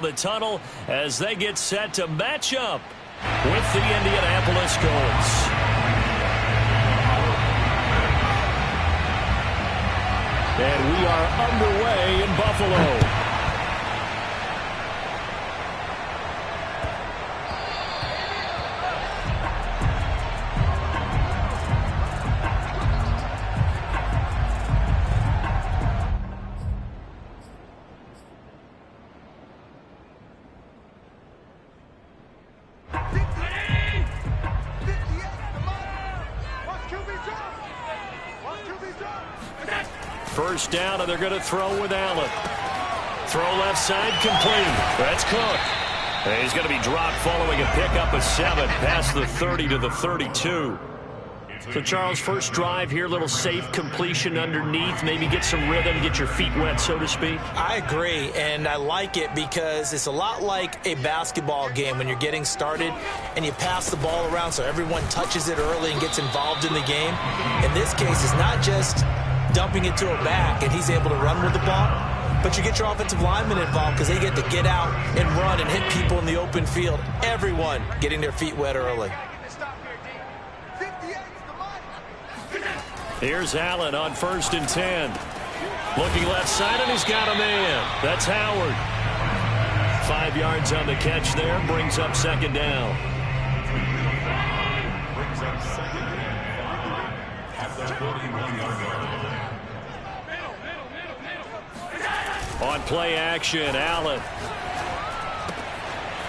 The tunnel as they get set to match up with the Indianapolis Colts. And we are underway in Buffalo. First down, and they're going to throw with Allen. Throw left side, complete. That's Cook. And he's going to be dropped following a pickup of 7 past the 30 to the 32. So, Charles, first drive here, little safe completion underneath. Maybe get some rhythm, get your feet wet, so to speak. I agree, and I like it because it's a lot like a basketball game when you're getting started and you pass the ball around so everyone touches it early and gets involved in the game. In this case, it's not just dumping it to a back and he's able to run with the ball, but you get your offensive linemen involved because they get to get out and run and hit people in the open field. Everyone getting their feet wet early. Here's Allen on 1st and 10. Looking left side, and he's got a man. That's Howard. 5 yards on the catch there, brings up 2nd down. On play action, Allen.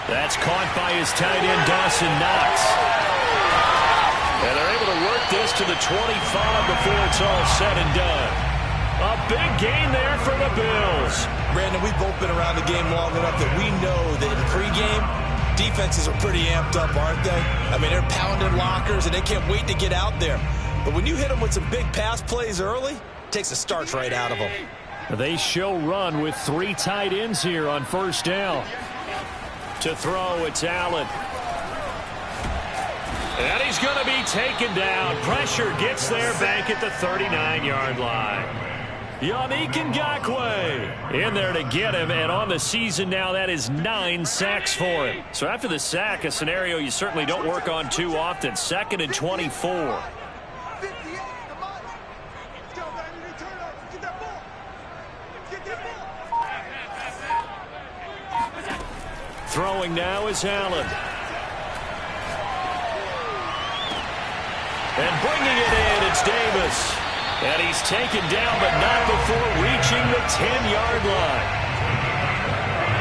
That's caught by his tight end, Dawson Knox. And they're able to work this to the 25 before it's all said and done. A big gain there for the Bills. Brandon, we've both been around the game long enough that we know that in pregame, defenses are pretty amped up, aren't they? I mean, they're pounding lockers, and they can't wait to get out there. But when you hit them with some big pass plays early, it takes the starch right out of them. They show run with 3 tight ends here on 1st down. To throw, it's Allen. And he's going to be taken down. Pressure gets there back at the 39-yard line. Yannick Ngakoue in there to get him, and on the season now, that is 9 sacks for him. So after the sack, a scenario you certainly don't work on too often. 2nd and 24. Throwing now is Allen. And bringing it in, it's Davis. And he's taken down, but not before reaching the 10-yard line.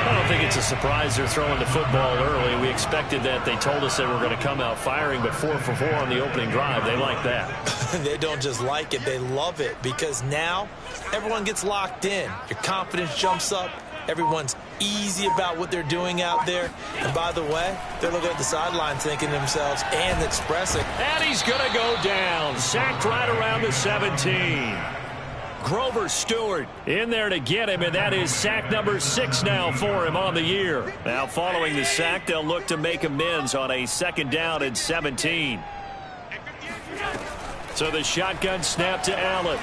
I don't think it's a surprise they're throwing the football early. We expected that. They told us they were going to come out firing, but 4 for 4 on the opening drive. They like that. They don't just like it, they love it, because now everyone gets locked in. Your confidence jumps up. Everyone's easy about what they're doing out there. And by the way, they're looking at the sideline thinking to themselves and expressing. And he's going to go down. Sacked right around the 17. Grover Stewart in there to get him, and that is sack number 6 now for him on the year. Now following the sack, they'll look to make amends on a 2nd down and 17. So the shotgun snap to Allen.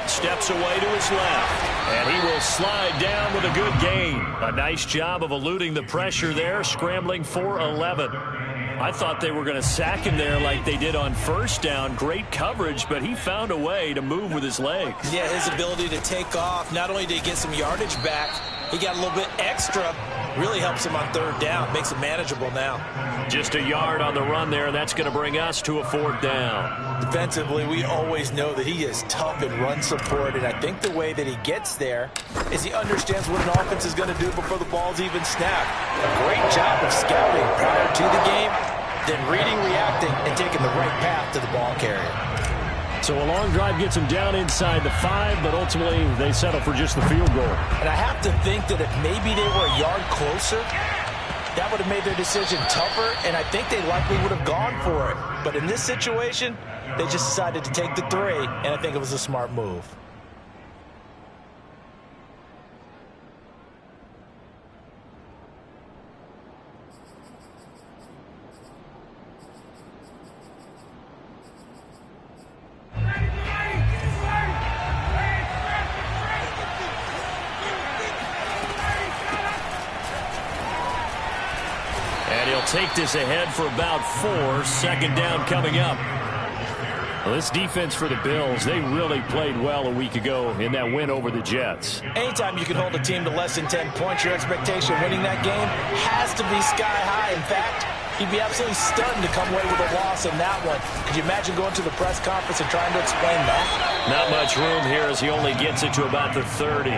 Steps away to his left. And he will slide down with a good gain. A nice job of eluding the pressure there, scrambling for 11. I thought they were going to sack him there like they did on 1st down. Great coverage, but he found a way to move with his legs. Yeah, his ability to take off. Not only did he get some yardage back, he got a little bit extra. Really helps him on 3rd down. Makes it manageable now. Just a yard on the run there, and that's going to bring us to a 4th down. Defensively, we always know that he is tough in run support, and I think the way that he gets there is he understands what an offense is going to do before the ball's even snapped. A great job of scouting prior to the game, then reading, reacting, and taking the right path to the ball carrier. So a long drive gets them down inside the 5, but ultimately they settle for just the field goal. And I have to think that if maybe they were a yard closer, that would have made their decision tougher, and I think they likely would have gone for it. But in this situation, they just decided to take the 3, and I think it was a smart move. they'll take this ahead for about 4. Second down coming up. Well, this defense for the Bills, they really played well a week ago in that win over the Jets. Anytime you can hold a team to less than 10 points, your expectation of winning that game has to be sky high. In fact, he'd be absolutely stunned to come away with a loss in that one. Could you imagine going to the press conference and trying to explain that? Not much room here as he only gets it to about the 30.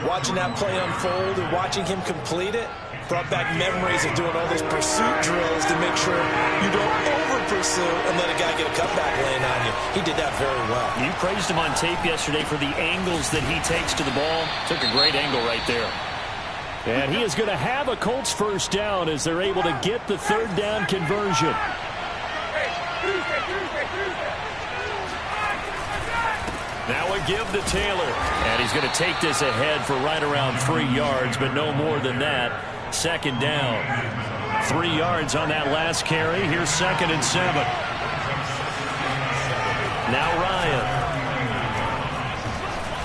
Watching that play unfold and watching him complete it brought back memories of doing all those pursuit drills to make sure you don't over-pursue and let a guy get a cutback laying on you. He did that very well. You praised him on tape yesterday for the angles that he takes to the ball. Took a great angle right there. And he is going to have a Colts first down as they're able to get the third down conversion. Now a give to Taylor. And he's going to take this ahead for right around 3 yards, but no more than that. Second down. 3 yards on that last carry. Here's 2nd and 7. Now Ryan.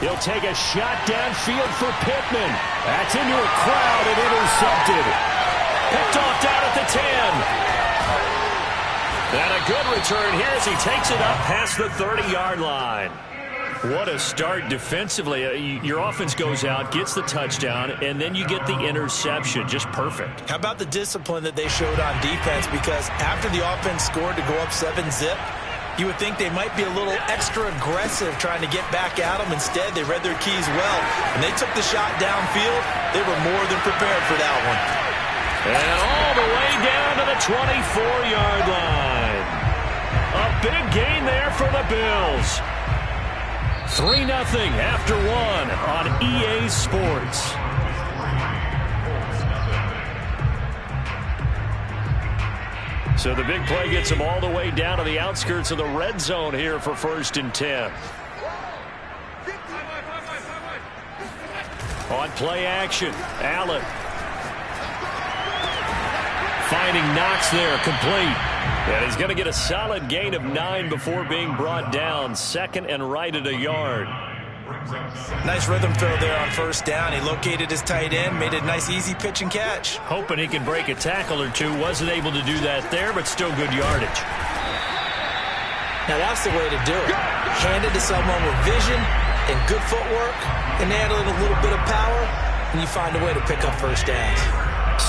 He'll take a shot downfield for Pittman. That's into a crowd and intercepted. Picked off down at the 10. And a good return here as he takes it up past the 30-yard line. What a start defensively. Your offense goes out, gets the touchdown, and then you get the interception. Just perfect. How about the discipline that they showed on defense? Because after the offense scored to go up 7-zip, you would think they might be a little extra aggressive trying to get back at them. Instead, they read their keys well. When they took the shot downfield, they were more than prepared for that one. And all the way down to the 24-yard line. A big gain there for the Bills. 3-0 after 1 on EA Sports. So the big play gets him all the way down to the outskirts of the red zone here for 1st and 10. On play action, Allen. Finding Knox there, complete. And he's going to get a solid gain of 9 before being brought down. 2nd and right at a yard. Nice rhythm throw there on 1st down. He located his tight end, made a nice easy pitch and catch. Hoping he can break a tackle or two. Wasn't able to do that there, but still good yardage. Now that's the way to do it. Hand it to someone with vision and good footwork, and add a little bit of power, and you find a way to pick up first downs.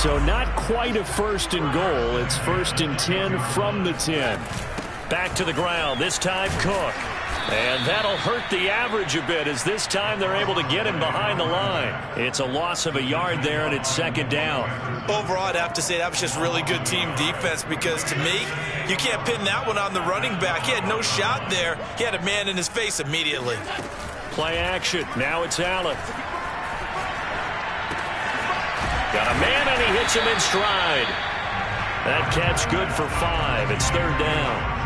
So not quite a 1st and goal. It's 1st and 10 from the 10. Back to the ground. This time Cook. And that'll hurt the average a bit as this time they're able to get him behind the line. It's a loss of a yard there, and it's 2nd down. Overall, I'd have to say that was just really good team defense because, to me, you can't pin that one on the running back. He had no shot there. He had a man in his face immediately. Play action. Now it's Allen. Got a man, and he hits him in stride. That catch good for 5. It's 3rd down.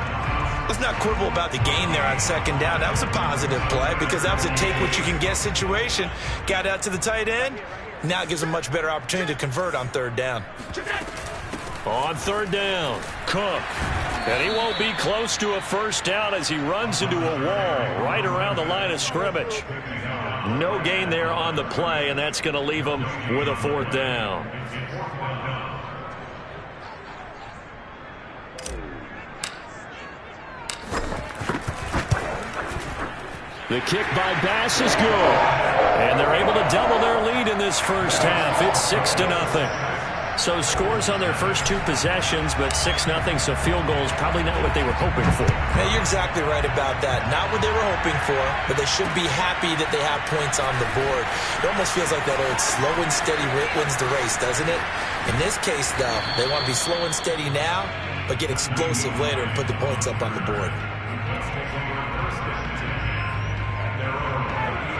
Let's not quibble about the gain there on 2nd down. That was a positive play because that was a take-what-you-can-get situation. Got out to the tight end. Now it gives him a much better opportunity to convert on 3rd down. On 3rd down, Cook. And he won't be close to a first down as he runs into a wall right around the line of scrimmage. No gain there on the play, and that's going to leave him with a 4th down. The kick by Bass is good. And they're able to double their lead in this first half. It's 6-0. So scores on their first 2 possessions, but 6-0, so field goals probably not what they were hoping for. Yeah, you're exactly right about that. Not what they were hoping for, but they should be happy that they have points on the board. It almost feels like that old slow and steady wins the race, doesn't it? In this case, though, they want to be slow and steady now, but get explosive later and put the points up on the board.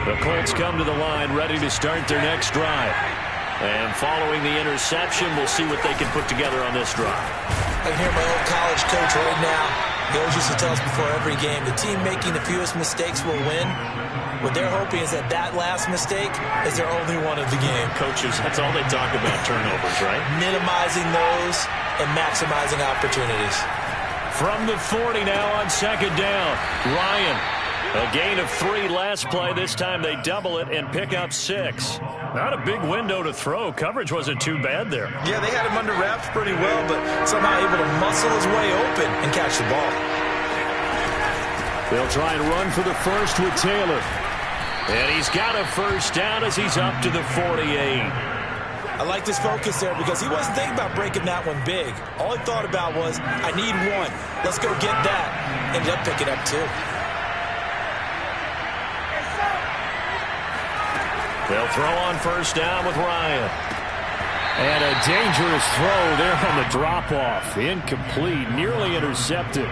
The Colts come to the line ready to start their next drive. And following the interception, we'll see what they can put together on this drive. I can hear my old college coach right now. He always used to tell us before every game, the team making the fewest mistakes will win. What they're hoping is that last mistake is their only one of the game. Coaches, that's all they talk about, turnovers, right? Minimizing those and maximizing opportunities. From the 40 now on 2nd down, Ryan. A gain of 3 last play. This time they double it and pick up 6. Not a big window to throw. Coverage wasn't too bad there. Yeah, they had him under wraps pretty well, but somehow able to muscle his way open and catch the ball. They'll try and run for the first with Taylor. And he's got a first down as he's up to the 48. I like this focus there because he wasn't thinking about breaking that one big. All he thought about was, I need one. Let's go get that. Ended up picking up 2. They'll throw on first down with Ryan. And a dangerous throw there on the drop-off. Incomplete, nearly intercepted.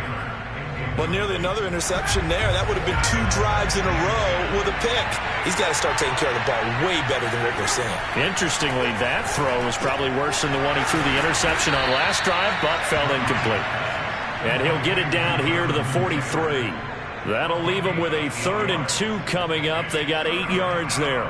Well, nearly another interception there. That would have been 2 drives in a row with a pick. He's got to start taking care of the ball way better than what we're seeing. Interestingly, that throw was probably worse than the one he threw the interception on last drive, but fell incomplete. And he'll get it down here to the 43. That'll leave him with a 3rd and 2 coming up. They got 8 yards there.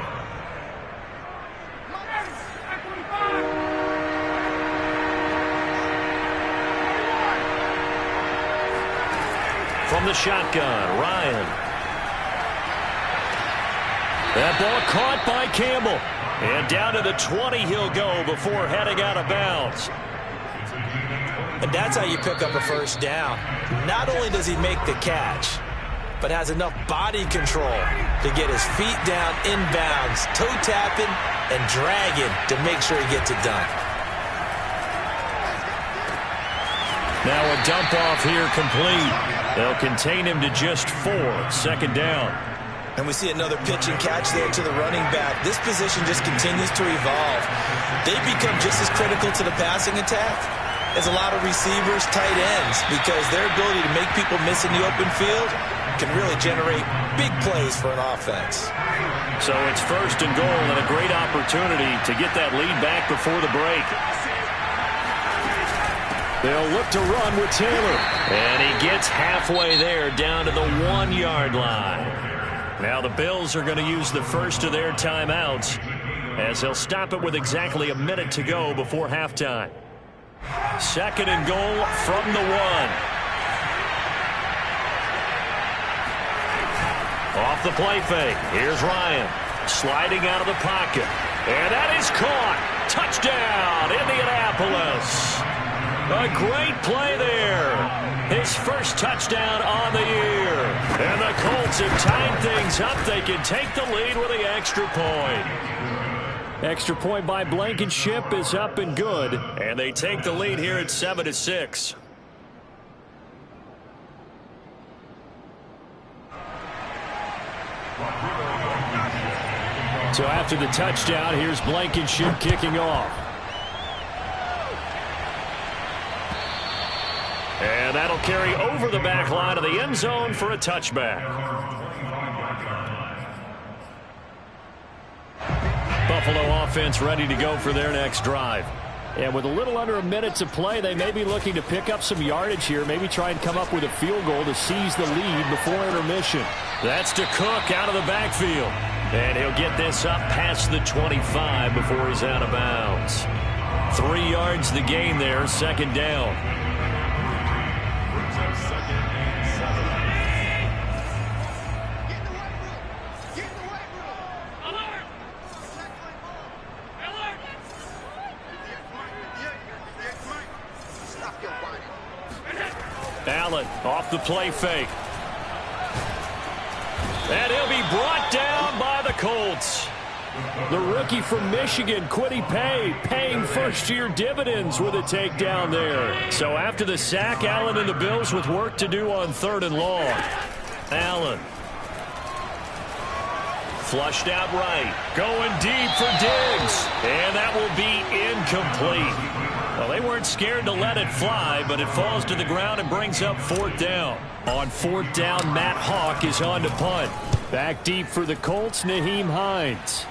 From the shotgun, Ryan. That ball caught by Campbell. And down to the 20 he'll go before heading out of bounds. And that's how you pick up a first down. Not only does he make the catch, but has enough body control to get his feet down inbounds, toe tapping and dragging to make sure he gets it done. Now a dump off here complete. They'll contain him to just 4. 2nd down. And we see another pitch and catch there to the running back. This position just continues to evolve. They become just as critical to the passing attack as a lot of receivers, tight ends, because their ability to make people miss in the open field can really generate big plays for an offense. So it's 1st and goal and a great opportunity to get that lead back before the break. They'll look to run with Taylor. And he gets halfway there down to the 1-yard line. Now the Bills are going to use the first of their timeouts as they'll stop it with exactly a minute to go before halftime. 2nd and goal from the 1. Off the play fake. Here's Ryan sliding out of the pocket. And that is caught. Touchdown, Indianapolis. A great play there. His first touchdown on the year. And the Colts have tied things up. They can take the lead with the extra point. Extra point by Blankenship is up and good. And they take the lead here at 7-6. So after the touchdown, here's Blankenship kicking off. And that'll carry over the back line of the end zone for a touchback. Buffalo offense ready to go for their next drive. And with a little under a minute to play, they may be looking to pick up some yardage here, maybe try and come up with a field goal to seize the lead before intermission. That's to Cook out of the backfield. And he'll get this up past the 25 before he's out of bounds. 3 yards the gain there, 2nd down. Allen off the play fake. And he'll be brought down by the Colts. The rookie from Michigan, Kwity Paye, paying first-year dividends with a takedown there. So after the sack, Allen and the Bills with work to do on 3rd and long. Allen. Flushed out right. Going deep for Diggs. And that will be incomplete. Well, they weren't scared to let it fly, but it falls to the ground and brings up 4th down. On 4th down, Matt Hawk is on to punt. Back deep for the Colts, Nyheim Hines.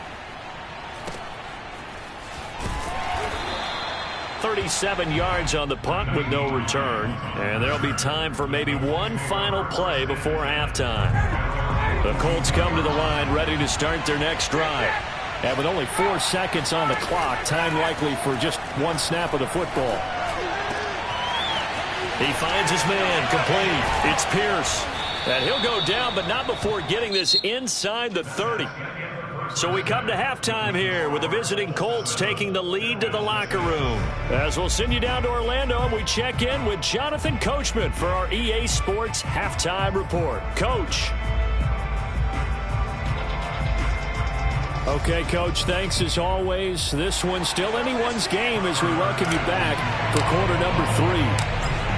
37 yards on the punt with no return. And there'll be time for maybe one final play before halftime. The Colts come to the line ready to start their next drive. And with only 4 seconds on the clock, time likely for just one snap of the football. He finds his man complete. It's Pierce. And he'll go down, but not before getting this inside the 30. So we come to halftime here with the visiting Colts taking the lead to the locker room. As we'll send you down to Orlando, and we check in with Jonathan Coachman for our EA Sports Halftime Report. Coach. Okay, Coach, thanks as always. This one's still anyone's game as we welcome you back for quarter number 3.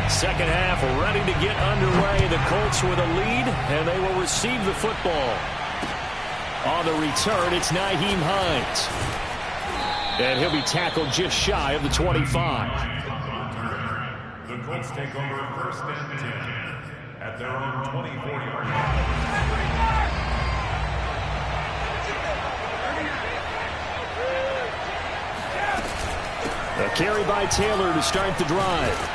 Second half ready to get underway. The Colts with a lead, and they will receive the football. On the return, it's Nyheim Hines. And he'll be tackled just shy of the 25. The Colts take over first and 10 at their own 24-yard line. A carry by Taylor to start the drive.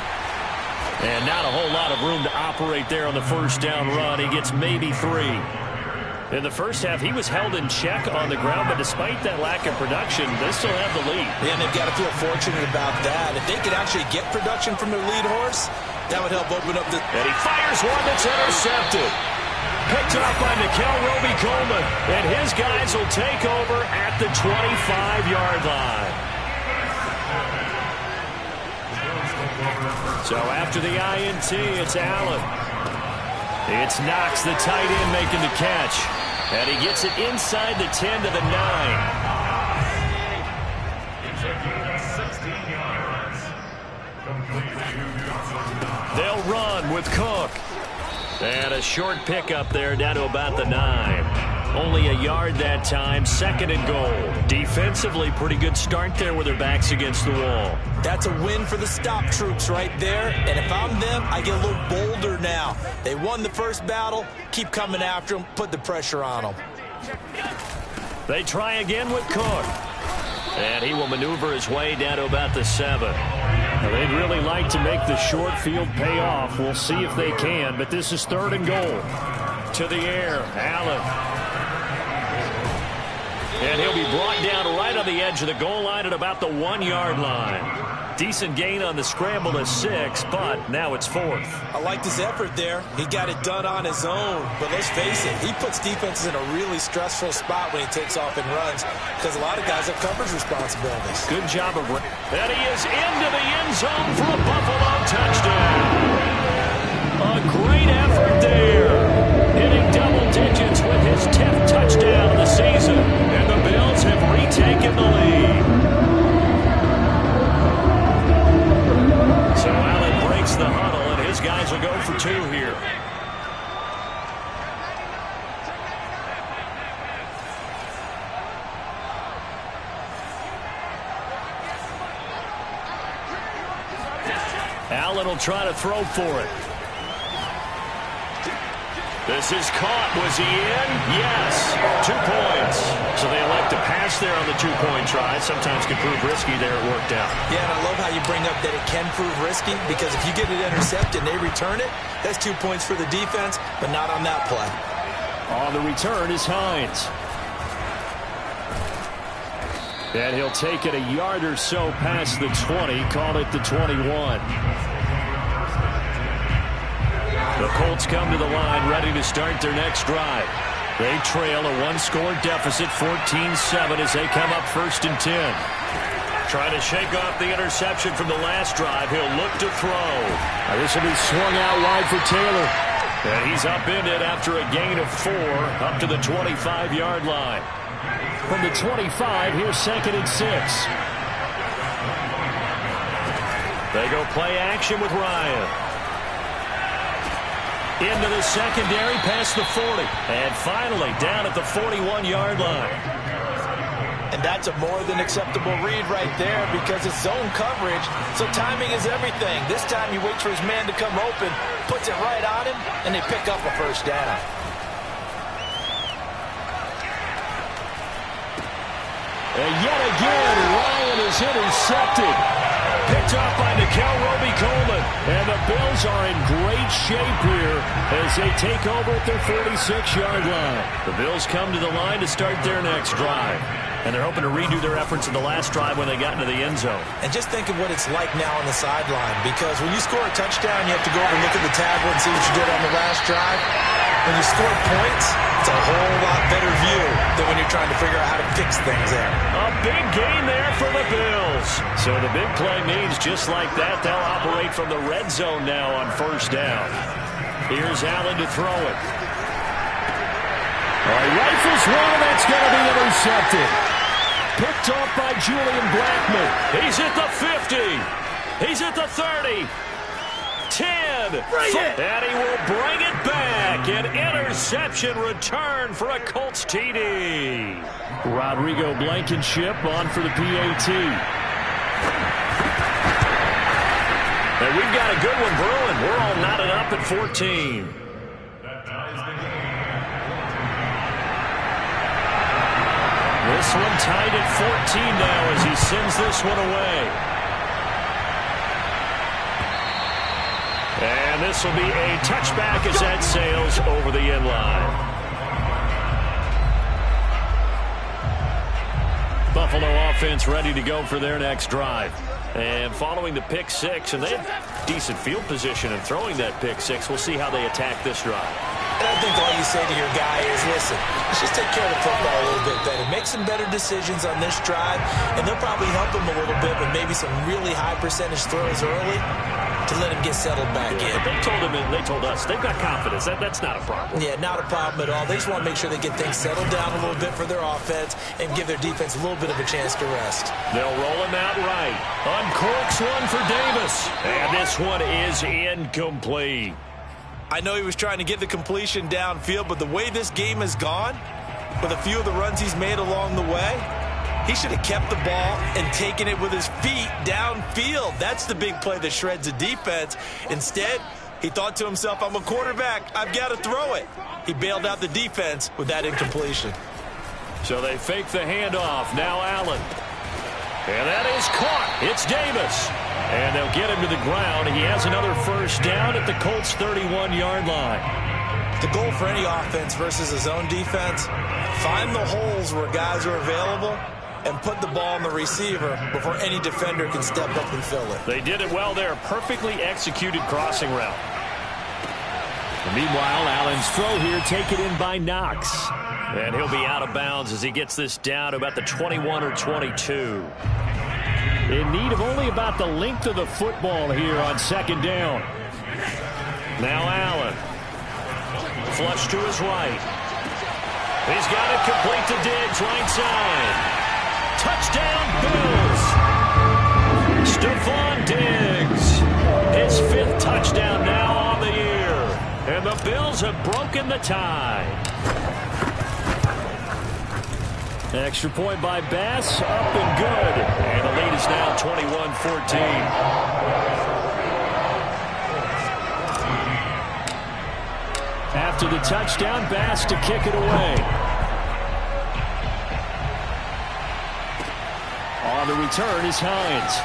And not a whole lot of room to operate there on the first down run. He gets maybe 3. In the first half, he was held in check on the ground, but despite that lack of production, they still have the lead. Yeah, and they've got to feel fortunate about that. If they could actually get production from their lead horse, that would help open up the... And he fires one that's intercepted. Picked off by Nikel Roby-Coleman, and his guys will take over at the 25-yard line. So after the INT, it's Allen. It's Knox, the tight end, making the catch. And he gets it inside the 10 to the 9. It's a gain of 16 yards. They'll run with Cook. And a short pickup there down to about the 9. Only a yard that time, second and goal. Defensively, pretty good start there with their backs against the wall. That's a win for the stop troops right there. And if I'm them, I get a little bolder now. They won the first battle. Keep coming after them. Put the pressure on them. They try again with Cook. And he will maneuver his way down to about the 7. Now, they'd really like to make the short field pay off. We'll see if they can, but this is third and goal. To the air, Allen. And he'll be brought down right on the edge of the goal line at about the 1-yard line. Decent gain on the scramble to 6, but now it's 4th. I liked his effort there. He got it done on his own. But let's face it, he puts defenses in a really stressful spot when he takes off and runs because a lot of guys have coverage responsibilities. Good job of... And he is into the end zone for a Buffalo touchdown. A great effort there. Hitting double digits with his 10th touchdown of the season. And the Bills have retaken the lead. So Allen breaks the huddle, and his guys will go for 2 here. Allen will try to throw for it. This is caught. Was he in? Yes. 2 points. So they elect to pass there on the 2-point try. Sometimes can prove risky there. It worked out. Yeah, and I love how you bring up that it can prove risky because if you get it intercepted and they return it, that's 2 points for the defense, but not on that play. On the return is Hines. And he'll take it a yard or so past the 20. Call it the 21. The Colts come to the line ready to start their next drive. They trail a 1-score deficit, 14-7 as they come up 1st and 10. Trying to shake off the interception from the last drive. He'll look to throw. This will be swung out wide for Taylor. And he's upended after a gain of 4 up to the 25-yard line. From the 25, here's 2nd and 6. They go play action with Ryan. Into the secondary, past the 40. And finally, down at the 41-yard line. And that's a more than acceptable read right there because it's zone coverage, so timing is everything. This time you wait for his man to come open, puts it right on him, and they pick up a first down. And yet again, Ryan is intercepted. Picked off by Nikel Roby-Coleman. And the Bills are in great shape here as they take over at their 46-yard line. The Bills come to the line to start their next drive. And they're hoping to redo their efforts in the last drive when they got into the end zone. And just think of what it's like now on the sideline, because when you score a touchdown, you have to go over and look at the tablet and see what you did on the last drive. When you score points, it's a whole lot better view than when you're trying to figure out how to fix things there. A big gain there for the Bills. So the big play means just like that, they'll operate from the red zone now on first down. Here's Allen to throw it. Rifles one, that's going to be intercepted. Picked off by Julian Blackman. He's at the 50. He's at the 30. 10. And he will bring it back. An interception return for a Colts TD. Rodrigo Blankenship on for the PAT. And we've got a good one brewing. We're all knotted up at 14. This one tied at 14 now as he sends this one away. And this will be a touchback as that sails over the end line. Buffalo offense ready to go for their next drive. And following the pick six, and they have decent field position and throwing that pick six, we'll see how they attack this drive. And I think all you say to your guy is, listen, let's just take care of the football a little bit better. Make some better decisions on this drive, and they'll probably help him a little bit with maybe some really high percentage throws early to let him get settled back in. But they told us they've got confidence. That's not a problem. Yeah, not a problem at all. They just want to make sure they get things settled down a little bit for their offense and give their defense a little bit of a chance to rest. They'll roll him out right. Uncorks one for Davis. And this one is incomplete. I know he was trying to get the completion downfield, but the way this game has gone, with a few of the runs he's made along the way, he should have kept the ball and taken it with his feet downfield. That's the big play that shreds a defense. Instead, he thought to himself, I'm a quarterback. I've got to throw it. He bailed out the defense with that incompletion. So they fake the handoff. Now Allen. And that is caught. It's Davis. And they'll get him to the ground. He has another first down at the Colts' 31-yard line. The goal for any offense versus a zone defense, find the holes where guys are available and put the ball on the receiver before any defender can step up and fill it. They did it well there. Perfectly executed crossing route. And meanwhile, Allen's throw here taken in by Knox. And he'll be out of bounds as he gets this down to about the 21 or 22. In need of only about the length of the football here on second down. Now Allen. Flush to his right. He's got it complete to Diggs, right side. Touchdown, Bills. Stephon Diggs. His fifth touchdown now on the year. And the Bills have broken the tie. Extra point by Bass, up and good. And the lead is now 21-14. After the touchdown, Bass to kick it away. On the return is Hines.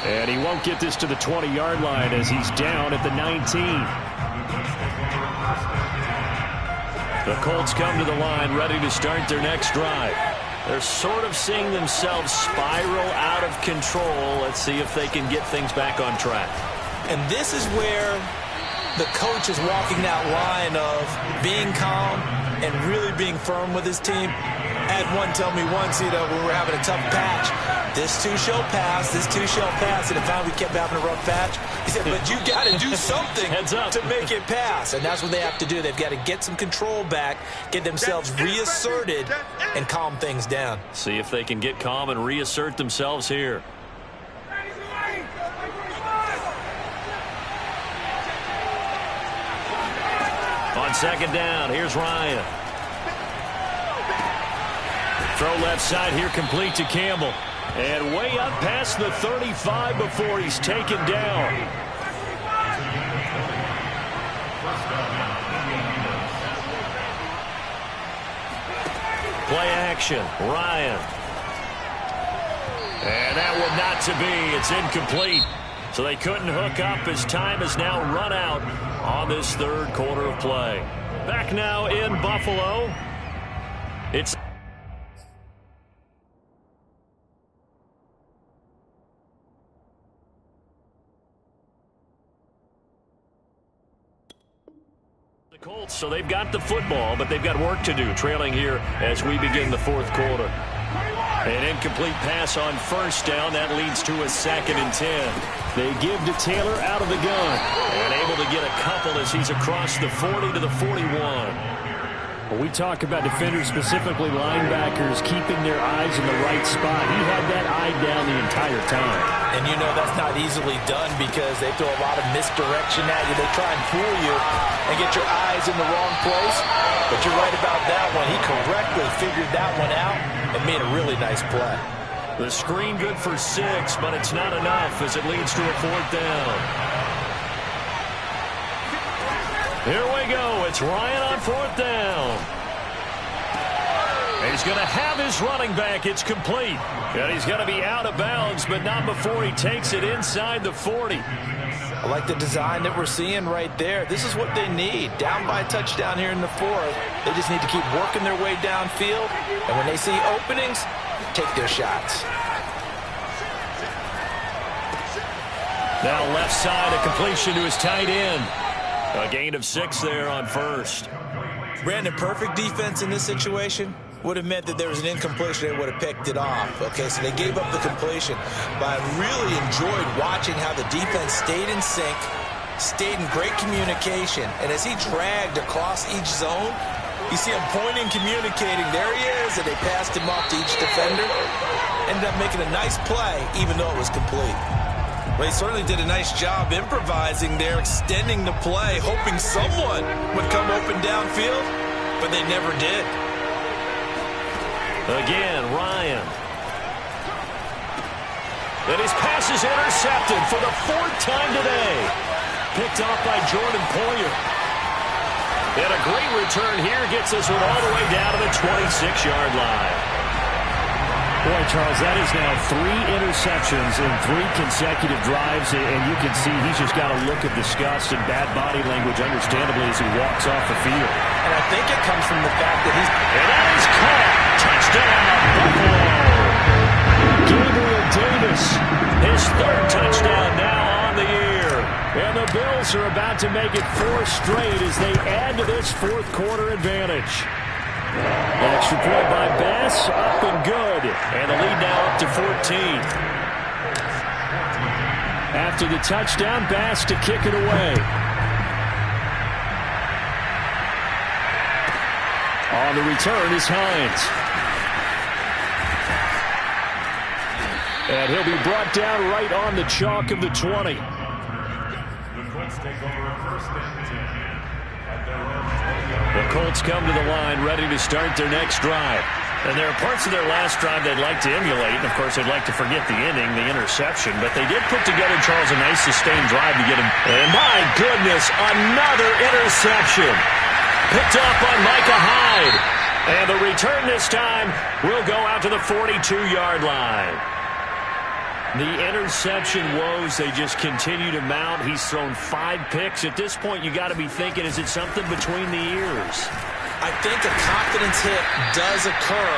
And he won't get this to the 20-yard line as he's down at the 19. The Colts come to the line ready to start their next drive. They're sort of seeing themselves spiral out of control. Let's see if they can get things back on track. And this is where the coach is walking that line of being calm and really being firm with his team. I had one tell me once, when we were having a tough patch, this too shall pass, this too shall pass, and if we kept having a rough patch, he said, but you got to do something to make it pass, and that's what they have to do. They've got to get some control back, get themselves reasserted, and calm things down. See if they can get calm and reassert themselves here. On second down, here's Ryan. Throw left side here, complete to Campbell. And way up past the 35 before he's taken down. Play action, Ryan. And that one not to be. It's incomplete. So they couldn't hook up as time has now run out on this third quarter of play. Back now in Buffalo. It's Colts, so they've got the football, but they've got work to do, trailing here as we begin the fourth quarter. An incomplete pass on first down. That leads to a 2nd and 10. They give to Taylor out of the gun. And able to get a couple as he's across the 40 to the 41. Well, we talk about defenders, specifically linebackers, keeping their eyes in the right spot. He had that eye down the entire time. And you know that's not easily done because they throw a lot of misdirection at you. They try and fool you and get your eyes in the wrong place. But you're right about that one. He correctly figured that one out and made a really nice play. The screen good for 6, but it's not enough as it leads to a 4th down. Here we go. It's Ryan on 4th down. He's going to have his running back. It's complete. And he's going to be out of bounds, but not before he takes it inside the 40. I like the design that we're seeing right there. This is what they need. Down by a touchdown here in the 4th. They just need to keep working their way downfield. And when they see openings, take their shots. Now left side, a completion to his tight end. A gain of 6 there on first. Brandon, perfect defense in this situation would have meant that there was an incompletion. They would have picked it off. Okay, so they gave up the completion. But I really enjoyed watching how the defense stayed in sync, stayed in great communication. And as he dragged across each zone, you see him pointing, communicating. There he is, and they passed him off to each defender. Ended up making a nice play, even though it was complete. Well, he certainly did a nice job improvising there, extending the play, hoping someone would come open downfield, but they never did. Again, Ryan. And his pass is intercepted for the 4th time today. Picked off by Jordan Poyer. And a great return here gets this one all the way down to the 26-yard line. Boy, Charles, that is now 3 interceptions in 3 consecutive drives, and you can see he's just got a look of disgust and bad body language, understandably, as he walks off the field. And I think it comes from the fact that he's... And that is caught. Touchdown, Buffalo. Gabriel Davis, his 3rd touchdown now on the year. And the Bills are about to make it 4 straight as they add to this 4th quarter advantage. Extra point by Bass, up and good. And the lead now up to 14. After the touchdown, Bass to kick it away. On the return is Hines. And he'll be brought down right on the chalk of the 20. The Colts take over a 1st and 10 at their own 20-yard. The Colts come to the line ready to start their next drive. And there are parts of their last drive they'd like to emulate. And, of course, they'd like to forget the inning, the interception. But they did put together, Charles, a nice sustained drive to get him. And, my goodness, another interception. Picked off by Micah Hyde. And the return this time will go out to the 42-yard line. The interception woes, they just continue to mount. He's thrown 5 picks. At this point, you got to be thinking, is it something between the ears? I think a confidence hit does occur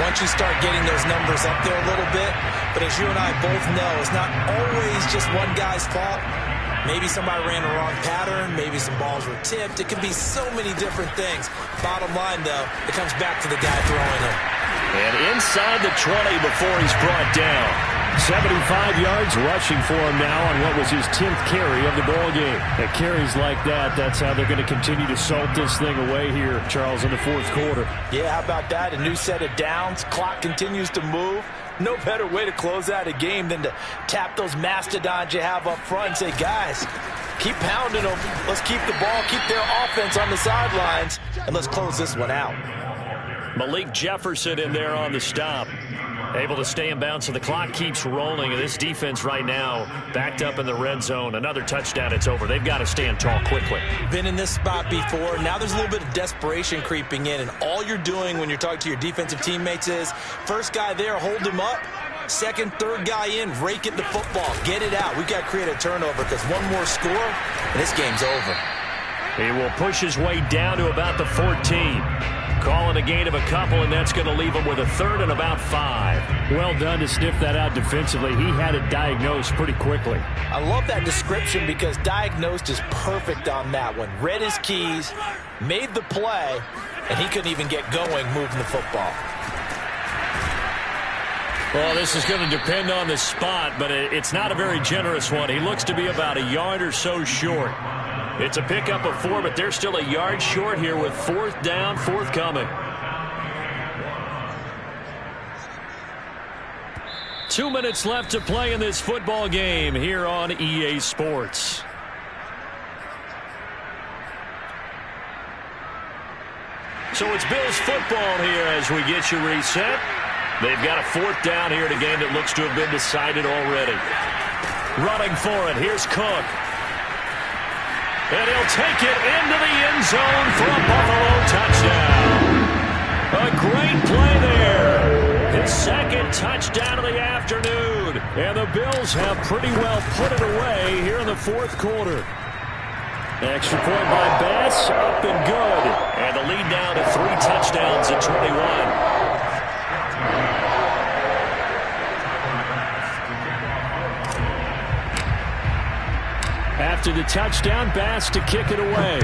once you start getting those numbers up there a little bit. But as you and I both know, it's not always just one guy's fault. Maybe somebody ran the wrong pattern. Maybe some balls were tipped. It could be so many different things. Bottom line, though, it comes back to the guy throwing it. And inside the 20 before he's brought down. 75 yards rushing for him now on what was his 10th carry of the ball game. At carries like that, that's how they're going to continue to salt this thing away here, Charles, in the 4th quarter. Yeah, how about that? A new set of downs. Clock continues to move. No better way to close out a game than to tap those mastodons you have up front and say, guys, keep pounding them. Let's keep the ball, keep their offense on the sidelines, and let's close this one out. Malik Jefferson in there on the stop. Able to stay in bounds, so the clock keeps rolling. And this defense right now backed up in the red zone. Another touchdown, it's over. They've got to stand tall quickly. Been in this spot before. Now there's a little bit of desperation creeping in. And all you're doing when you're talking to your defensive teammates is, first guy there, hold him up. Second, third guy in, rake at the football. Get it out. We've got to create a turnover because one more score, and this game's over. He will push his way down to about the 14. Call it a gain of a couple, and that's going to leave him with a third and about 5. Well done to sniff that out defensively. He had it diagnosed pretty quickly. I love that description because diagnosed is perfect on that one. Read his keys, made the play, and he couldn't even get going moving the football. Well, this is going to depend on the spot, but it's not a very generous one. He looks to be about a yard or so short. It's a pickup of 4, but they're still a yard short here with 4th down, forthcoming. 2 minutes left to play in this football game here on EA Sports. So it's Bills football here as we get you reset. They've got a 4th down here in a game that looks to have been decided already. Running for it, here's Cook. And he'll take it into the end zone for a Buffalo touchdown. A great play there. His 2nd touchdown of the afternoon. And the Bills have pretty well put it away here in the 4th quarter. Extra point by Bass, up and good. And the lead down to 3 touchdowns at 21. After the touchdown, Bass to kick it away.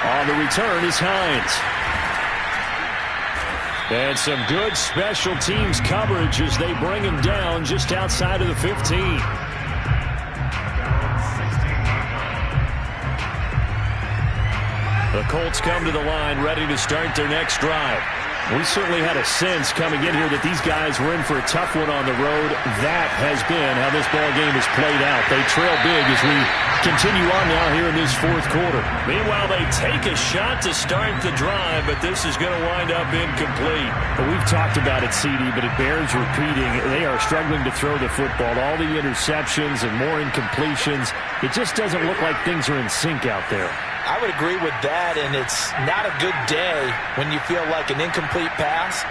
On the return is Hines. And some good special teams coverage as they bring him down just outside of the 15. The Colts come to the line ready to start their next drive. We certainly had a sense coming in here that these guys were in for a tough one on the road. That has been how this ball game has played out. They trail big as we continue on now here in this 4th quarter. Meanwhile, they take a shot to start the drive, but this is going to wind up incomplete. Well, we've talked about it, CD, but it bears repeating. They are struggling to throw the football. All the interceptions and more incompletions. It just doesn't look like things are in sync out there. I would agree with that, and it's not a good day when you feel like an incomplete pass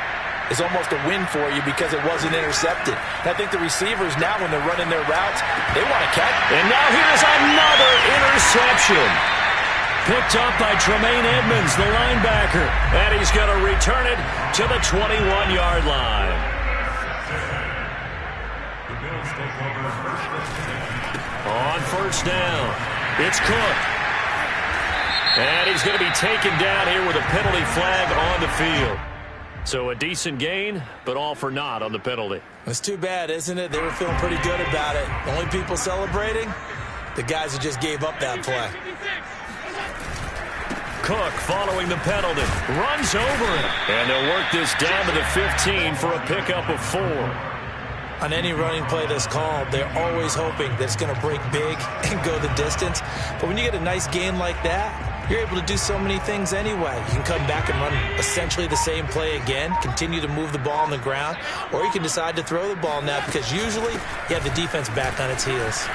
is almost a win for you because it wasn't intercepted. And I think the receivers now, when they're running their routes, they want to catch. And now here's another interception. Picked up by Tremaine Edmonds, the linebacker. And he's going to return it to the 21-yard line. On 1st down, it's Cook. And he's going to be taken down here with a penalty flag on the field. So a decent gain, but all for naught on the penalty. It's too bad, isn't it? They were feeling pretty good about it. The only people celebrating, the guys who just gave up that play. Cook following the penalty. Runs over it. And they'll work this down to the 15 for a pickup of 4. On any running play that's called, they're always hoping that it's going to break big and go the distance. But when you get a nice gain like that, you're able to do so many things anyway. You can come back and run essentially the same play again, continue to move the ball on the ground, or you can decide to throw the ball now because usually you have the defense back on its heels.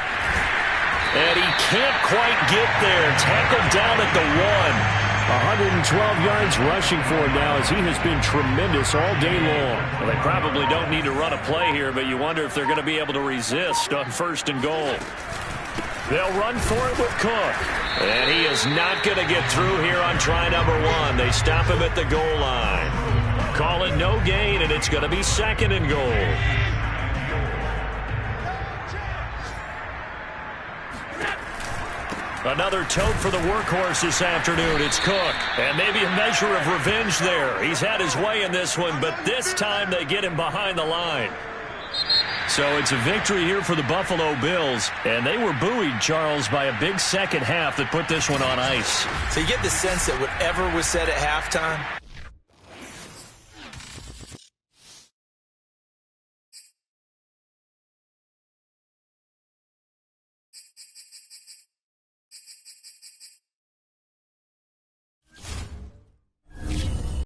And he can't quite get there. Tackled down at the 1. 112 yards rushing for him now as he has been tremendous all day long. Well, they probably don't need to run a play here, but you wonder if they're going to be able to resist on 1st and goal. They'll run for it with Cook. And he is not going to get through here on try number 1. They stop him at the goal line. Call it no gain, and it's going to be 2nd and goal. Another tote for the workhorse this afternoon. It's Cook. And maybe a measure of revenge there. He's had his way in this one, but this time they get him behind the line. So it's a victory here for the Buffalo Bills. And they were buoyed, Charles, by a big second half that put this one on ice. So you get the sense that whatever was said at halftime,